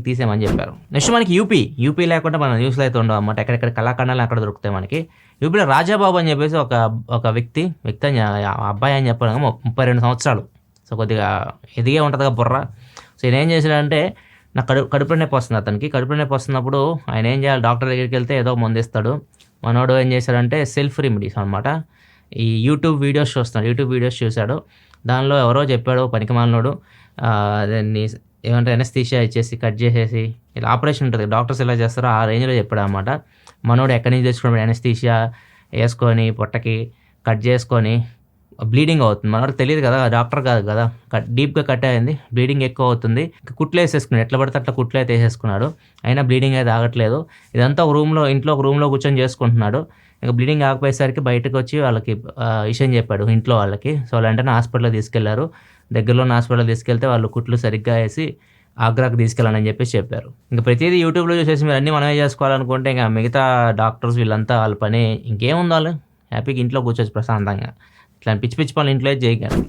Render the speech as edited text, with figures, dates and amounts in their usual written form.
తీసేయమని చెప్పారు. నెక్స్ట్ మనకి యూపీ లేకుండా మన న్యూస్లో అయితే ఉండవు అన్నమాట. ఎక్కడెక్కడ కళాఖండాలు అక్కడ దొరుకుతాయి మనకి. యూపీలో రాజాబాబు అని చెప్పేసి ఒక వ్యక్తి అని అబ్బాయి అని చెప్పాను, 32 సంవత్సరాలు. సో కొద్దిగా ఎదిగే ఉంటుంది కదా బుర్ర. సో ఈయన ఏం చేశాడంటే, నాకు కడుపులో నొప్పి వస్తుంది అతనికి. కడుపులో నొప్పి వస్తున్నప్పుడు ఆయన ఏం చేయాలి, డాక్టర్ దగ్గరికి వెళ్తే ఏదో మందు ఇస్తాడు. మనోడు ఏం చేశాడంటే సెల్ఫ్ రెమెడీస్ అనమాట. ఈ యూట్యూబ్ వీడియోస్ చూశాడు. దానిలో ఎవరో చెప్పాడు పనికిమాలినోడు, దాన్ని ఏమంటే ఎనస్థీషియా ఇచ్చేసి కట్ చేసేసి ఇలా ఆపరేషన్ ఉంటుంది, డాక్టర్స్ ఎలా చేస్తారో ఆ రేంజ్లో చెప్పాడు అనమాట. మనోడు ఎక్కడి నుంచి తెచ్చుకున్నాడు, ఎనస్థీషియా వేసుకొని పొట్టకి కట్ చేసుకొని బ్లీడింగ్ అవుతుంది. మనోడికి తెలియదు కదా, డాక్టర్ కాదు కదా, డీప్గా కట్ అయింది, బ్లీడింగ్ ఎక్కువ అవుతుంది. కుట్లు వేసేసుకున్నాడు, ఎట్లా పడితే అట్లా కుట్లు అయితే వేసేసుకున్నాడు. అయినా బ్లీడింగ్ అయితే ఆగట్లేదు. ఇదంతా ఇంట్లో ఒక రూమ్లో కూర్చొని చేసుకుంటున్నాడు. ఇంకా బ్లీడింగ్ ఆగిపోయేసరికి బయటకు వచ్చి వాళ్ళకి విషయం చెప్పాడు ఇంట్లో వాళ్ళకి. సో వాళ్ళు వెంటనే హాస్పిటల్కి తీసుకెళ్లారు. దగ్గరలో ఉన్న హాస్పిటల్ తీసుకెళ్తే వాళ్ళు కుట్లు సరిగ్గా వేసి ఆగ్రాకి తీసుకెళ్ళాలని చెప్పారు. ఇంకా ప్రతిదీ యూట్యూబ్లో చూసేసి మీరు అన్నీ మనమే చేసుకోవాలనుకుంటే ఇంకా మిగతా డాక్టర్స్ వీళ్ళంతా వాళ్ళ పని ఇంకేముంది, వాళ్ళు హ్యాపీగా ఇంట్లో కూర్చోవచ్చు ప్రశాంతంగా. ఇట్లా పిచ్చి పనులు ఇంట్లో చేయగలరు.